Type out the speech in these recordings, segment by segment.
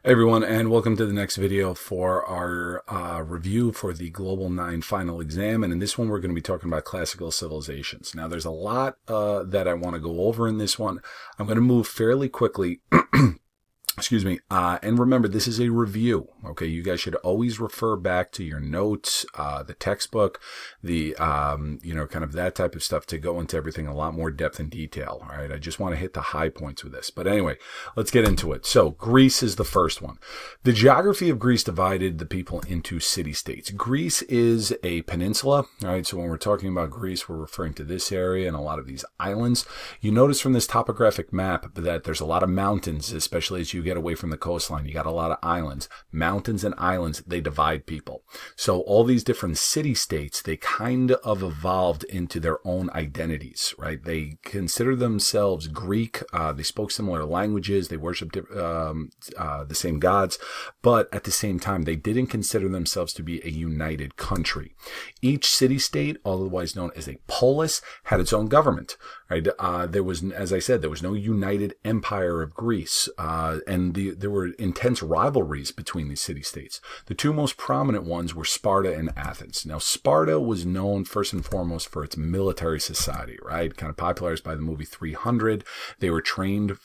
Hey everyone, and welcome to the next video for our review for the Global 9 final exam. And in this one, we're going to be talking about classical civilizations. Now, there's a lot that I want to go over in this one. I'm going to move fairly quickly. Excuse me. And remember, this is a review. Okay, you guys should always refer back to your notes, the textbook, the kind of that type of stuff to go into everything in a lot more depth and detail. All right, I just want to hit the high points with this. But anyway, let's get into it. So Greece is the first one. The geography of Greece divided the people into city-states. Greece is a peninsula. All right, so when we're talking about Greece, we're referring to this area and a lot of these islands. You notice from this topographic map that there's a lot of mountains, especially as you get away from the coastline. You got a lot of islands. Mountains and islands, they divide people. So all these different city-states, they kind of evolved into their own identities, right? They consider themselves Greek. They spoke similar languages. They worshiped the same gods. But at the same time, they didn't consider themselves to be a united country. Each city-state, otherwise known as a polis, had its own government, right? There was, as I said, there was no united empire of Greece. And there were intense rivalries between these city-states. The two most prominent ones were Sparta and Athens. Now, Sparta was known first and foremost for its military society, right? Kind of popularized by the movie 300. They were trained,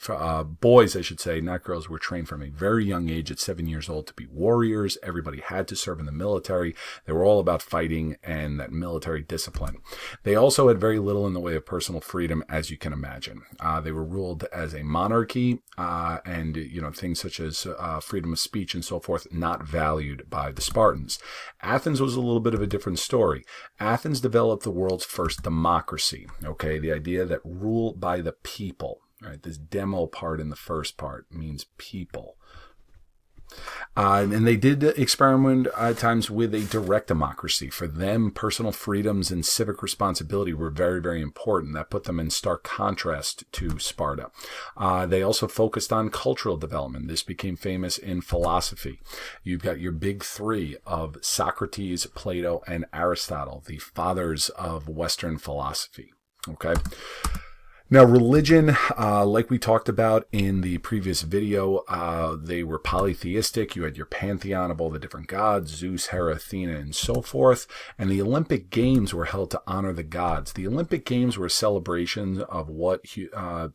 boys, I should say, not girls, were trained from a very young age at 7 years old to be warriors. Everybody had to serve in the military. They were all about fighting and that military discipline. They also had very little in the way of personal freedom, as you can imagine. They were ruled as a monarchy, and things such as freedom of speech and so forth not valued by the Spartans. Athens was a little bit of a different story. Athens developed the world's first democracy. Okay, the idea that rule by the people. Right, this demo part in the first part means people. And they did experiment at times with a direct democracy. For them, personal freedoms and civic responsibility were very, very important. That put them in stark contrast to Sparta. They also focused on cultural development. This became famous in philosophy. You've got your big three of Socrates, Plato, and Aristotle, the fathers of Western philosophy. Okay. Now, religion, like we talked about in the previous video, they were polytheistic. You had your pantheon of all the different gods, Zeus, Hera, Athena, and so forth. And the Olympic Games were held to honor the gods. The Olympic Games were celebrations of what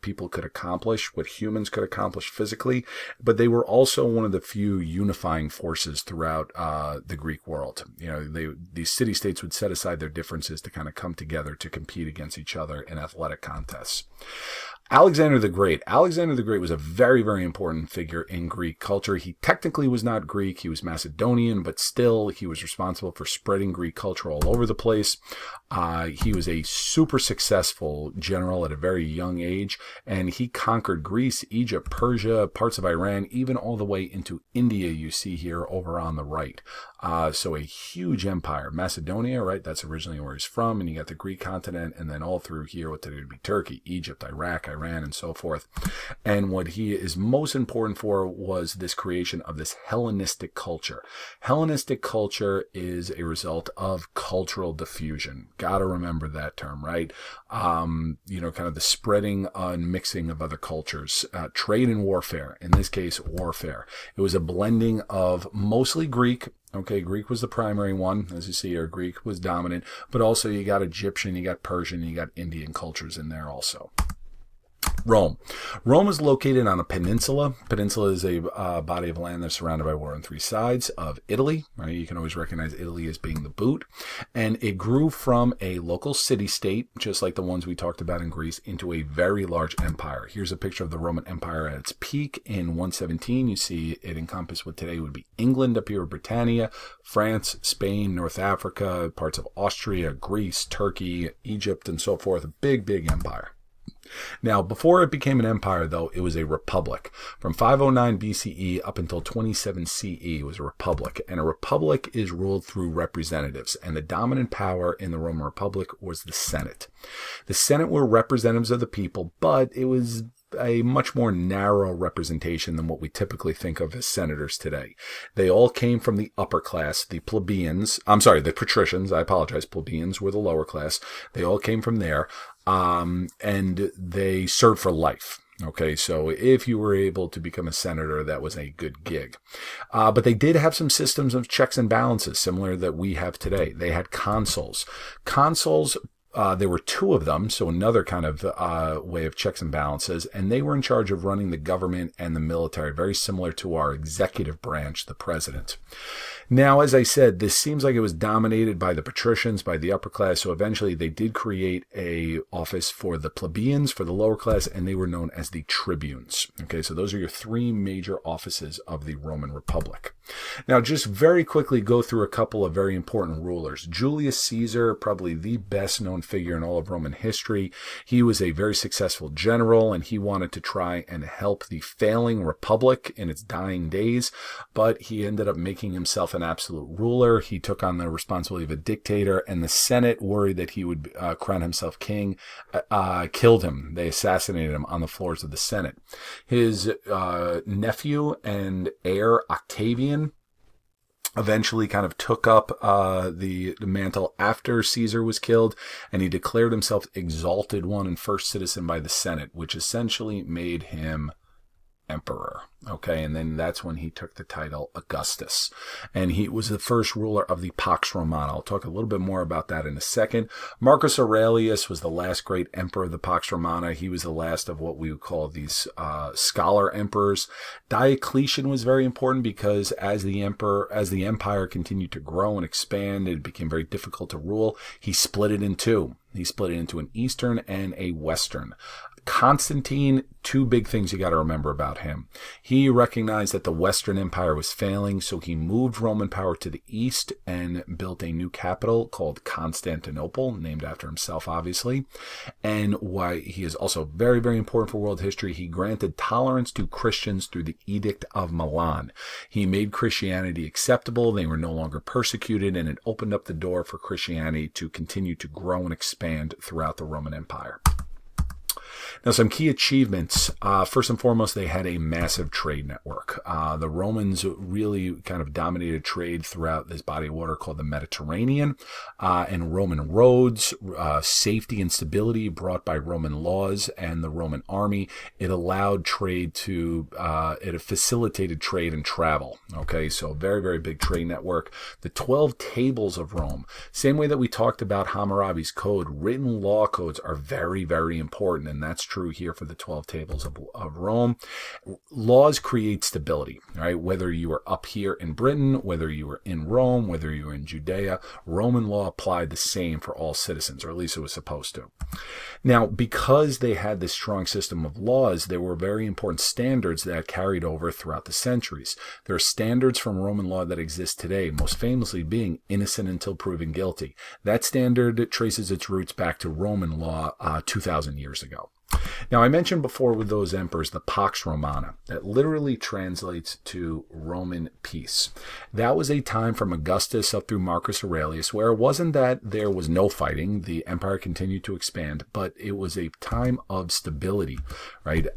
people could accomplish, what humans could accomplish physically, but they were also one of the few unifying forces throughout the Greek world. These city-states would set aside their differences to kind of come together to compete against each other in athletic contests. Alexander the Great. Alexander the Great was a very, very important figure in Greek culture. He technically was not Greek. He was Macedonian, but still he was responsible for spreading Greek culture all over the place. He was a super successful general at a very young age, and he conquered Greece, Egypt, Persia, parts of Iran, even all the way into India, you see here over on the right. So a huge empire. Macedonia, right? That's originally where he's from. And you got the Greek continent, and then all through here, what today would be Turkey, Egypt, Iraq, Iran, and so forth. And what he is most important for was this creation of this Hellenistic culture. Hellenistic culture is a result of cultural diffusion. Got to remember that term, right? Kind of the spreading and mixing of other cultures. Trade and warfare. In this case, warfare. It was a blending of mostly Greek. Okay, Greek was the primary one. As you see here, Greek was dominant. But also you got Egyptian, you got Persian, you got Indian cultures in there also. Rome. Rome is located on a peninsula. Peninsula is a body of land that's surrounded by water on three sides of Italy. Right? You can always recognize Italy as being the boot. And it grew from a local city-state, just like the ones we talked about in Greece, into a very large empire. Here's a picture of the Roman Empire at its peak in 117. You see it encompassed what today would be England up here, Britannia, France, Spain, North Africa, parts of Austria, Greece, Turkey, Egypt, and so forth. A big, big empire. Now, before it became an empire, though, it was a republic. From 509 BCE up until 27 CE, it was a republic. And a republic is ruled through representatives. And the dominant power in the Roman Republic was the Senate. The Senate were representatives of the people, but it was a much more narrow representation than what we typically think of as senators today. They all came from the upper class, the patricians, I apologize, plebeians were the lower class. They all came from there. And they served for life. Okay, so if you were able to become a senator, that was a good gig. But they did have some systems of checks and balances, similar that we have today. They had consuls. Consuls, there were two of them, so another kind of way of checks and balances, and they were in charge of running the government and the military, very similar to our executive branch, the president. Now, as I said, this seems like it was dominated by the patricians, by the upper class, so eventually they did create a office for the plebeians, for the lower class, and they were known as the tribunes. Okay, so those are your three major offices of the Roman Republic. Now, just very quickly go through a couple of very important rulers. Julius Caesar, probably the best known figure in all of Roman history. He was a very successful general, and he wanted to try and help the failing republic in its dying days, but he ended up making himself an absolute ruler. He took on the responsibility of a dictator, and the Senate, worried that he would crown himself king, killed him. They assassinated him on the floors of the Senate. His nephew and heir, Octavian, eventually kind of took up the mantle after Caesar was killed, and he declared himself exalted one and first citizen by the Senate, which essentially made him emperor. Okay, and then that's when he took the title Augustus, and he was the first ruler of the Pax Romana. I'll talk a little bit more about that in a second. Marcus Aurelius was the last great emperor of the Pax Romana. He was the last of what we would call these scholar emperors. Diocletian was very important because as the empire continued to grow and expand, it became very difficult to rule. He split it in two. He split it into an eastern and a western. Constantine, two big things you got to remember about him. He recognized that the Western Empire was failing, so he moved Roman power to the east and built a new capital called Constantinople, named after himself, obviously. And why he is also very, very important for world history, he granted tolerance to Christians through the Edict of Milan. He made Christianity acceptable. They were no longer persecuted, and it opened up the door for Christianity to continue to grow and expand throughout the Roman Empire. Now, some key achievements. First and foremost, they had a massive trade network. The Romans really kind of dominated trade throughout this body of water called the Mediterranean, and Roman roads, safety and stability brought by Roman laws and the Roman army. It allowed trade to, it facilitated trade and travel. Okay, so very, very big trade network. The 12 tables of Rome, same way that we talked about Hammurabi's code, written law codes are very, very important, and that's true here for the 12 tables of Rome. Laws create stability, right? Whether you were up here in Britain, whether you were in Rome, whether you were in Judea, Roman law applied the same for all citizens, or at least it was supposed to. Now, because they had this strong system of laws, there were very important standards that carried over throughout the centuries. There are standards from Roman law that exist today, most famously being innocent until proven guilty. That standard traces its roots back to Roman law 2,000 years ago. Now, I mentioned before with those emperors, the Pax Romana, that literally translates to Roman peace. That was a time from Augustus up through Marcus Aurelius where it wasn't that there was no fighting. The empire continued to expand, but it was a time of stability, right,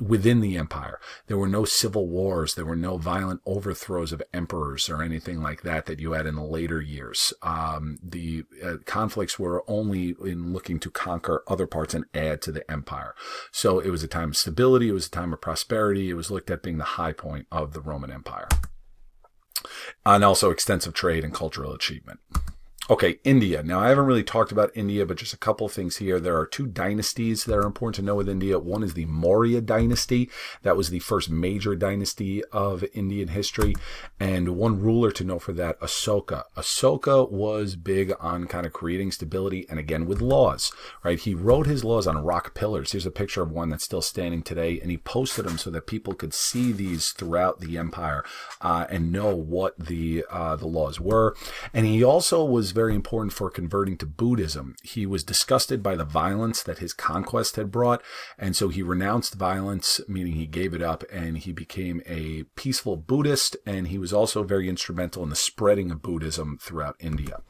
within the empire. There were no civil wars. There were no violent overthrows of emperors or anything like that that you had in the later years. The conflicts were only in looking to conquer other parts and add to the empire. So it was a time of stability. It was a time of prosperity. It was looked at being the high point of the Roman Empire. And also extensive trade and cultural achievement. Okay, India. Now, I haven't really talked about India, but just a couple of things here. There are two dynasties that are important to know with India. One is the Maurya dynasty. That was the first major dynasty of Indian history. And one ruler to know for that, Asoka. Asoka was big on kind of creating stability and again with laws, right? He wrote his laws on rock pillars. Here's a picture of one that's still standing today, and he posted them so that people could see these throughout the empire and know what the laws were. And he also was very important for converting to Buddhism. He was disgusted by the violence that his conquest had brought, and so he renounced violence, meaning he gave it up, and he became a peaceful Buddhist, and he was also very instrumental in the spreading of Buddhism throughout India.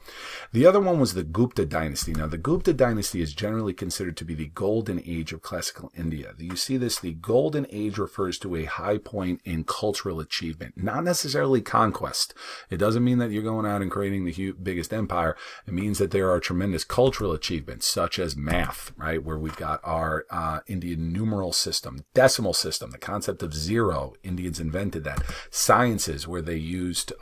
The other one was the Gupta dynasty. Now, the Gupta dynasty is generally considered to be the golden age of classical India. You see this, the golden age refers to a high point in cultural achievement, not necessarily conquest. It doesn't mean that you're going out and creating the biggest empire. Empire, it means that there are tremendous cultural achievements, such as math, right, where we've got our Indian numeral system, decimal system, the concept of zero. Indians invented that. Sciences, where they used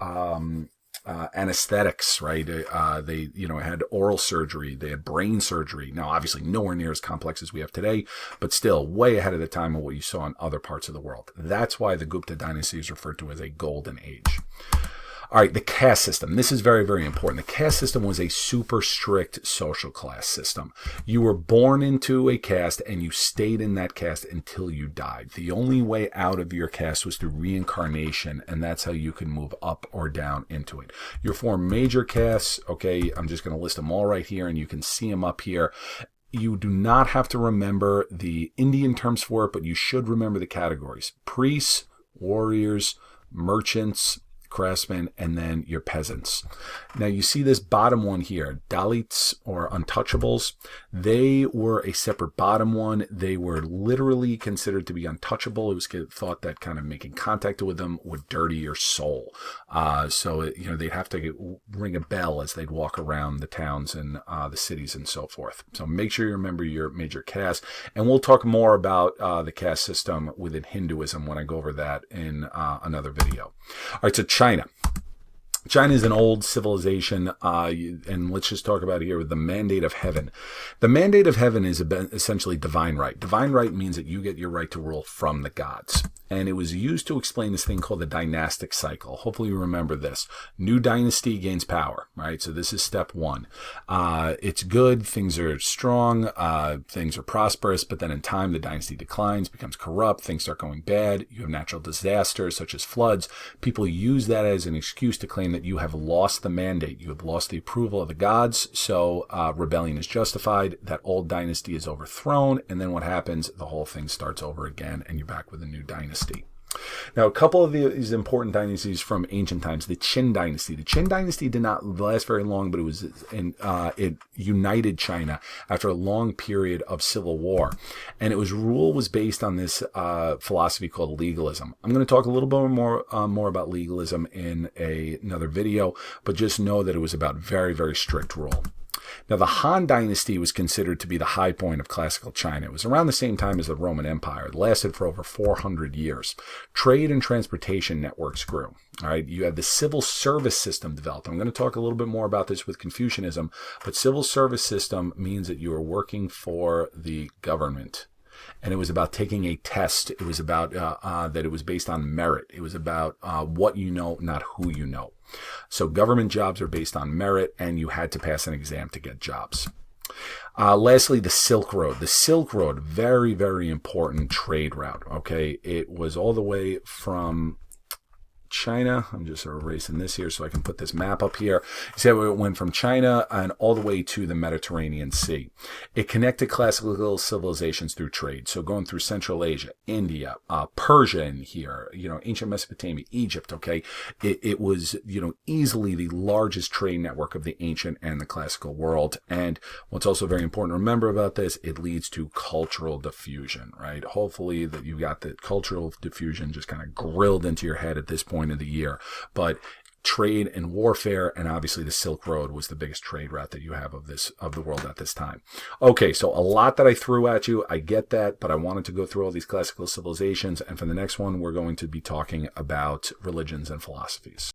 anesthetics, right? They, had oral surgery, they had brain surgery. Now, obviously, nowhere near as complex as we have today, but still way ahead of the time of what you saw in other parts of the world. That's why the Gupta dynasty is referred to as a golden age. All right, the caste system. This is very, very important. The caste system was a super strict social class system. You were born into a caste and you stayed in that caste until you died. The only way out of your caste was through reincarnation, and that's how you can move up or down into it. Your four major castes, okay, I'm just going to list them all right here, and you can see them up here. You do not have to remember the Indian terms for it, but you should remember the categories: priests, warriors, merchants, craftsmen, and then your peasants. Now you see this bottom one here, Dalits or untouchables. They were a separate bottom one. They were literally considered to be untouchable. It was thought that kind of making contact with them would dirty your soul. So they'd have to ring a bell as they'd walk around the towns and the cities and so forth. So make sure you remember your major caste. And we'll talk more about the caste system within Hinduism when I go over that in another video. All right, so China. China is an old civilization, and let's just talk about it here with the mandate of heaven. The mandate of heaven is essentially divine right. Divine right means that you get your right to rule from the gods. And it was used to explain this thing called the dynastic cycle. Hopefully you remember this. New dynasty gains power, right? So this is step one. It's good. Things are strong. Things are prosperous. But then in time, the dynasty declines, becomes corrupt. Things start going bad. You have natural disasters such as floods. People use that as an excuse to claim that you have lost the mandate. You have lost the approval of the gods. So rebellion is justified. That old dynasty is overthrown. And then what happens? The whole thing starts over again, and you're back with a new dynasty. Now, a couple of these important dynasties from ancient times. The Qin dynasty. The Qin dynasty did not last very long, but it united China after a long period of civil war, and rule was based on this philosophy called legalism. I'm going to talk a little bit more about legalism in another video, but just know that it was about very, very strict rule. Now, the Han Dynasty was considered to be the high point of classical China. It was around the same time as the Roman Empire. It lasted for over 400 years. Trade and transportation networks grew. All right, you had the civil service system developed. I'm going to talk a little bit more about this with Confucianism, but civil service system means that you are working for the government. And it was about taking a test. It was about that it was based on merit. It was about what you know, not who you know. So government jobs are based on merit, and you had to pass an exam to get jobs. Lastly, the Silk Road. The Silk Road, very, very important trade route. Okay, it was all the way from China. I'm just erasing this here so I can put this map up here. You see how it went from China and all the way to the Mediterranean Sea. It connected classical civilizations through trade. So going through Central Asia, India, Persia in here, ancient Mesopotamia, Egypt, okay? It was, easily the largest trade network of the ancient and the classical world. And what's also very important to remember about this, it leads to cultural diffusion, right? Hopefully that you got the cultural diffusion just kind of grilled into your head at this point of the year. But trade and warfare, and obviously the Silk Road was the biggest trade route that you have of the world at this time. Okay, so a lot that I threw at you, I get that, but I wanted to go through all these classical civilizations, and for the next one, we're going to be talking about religions and philosophies.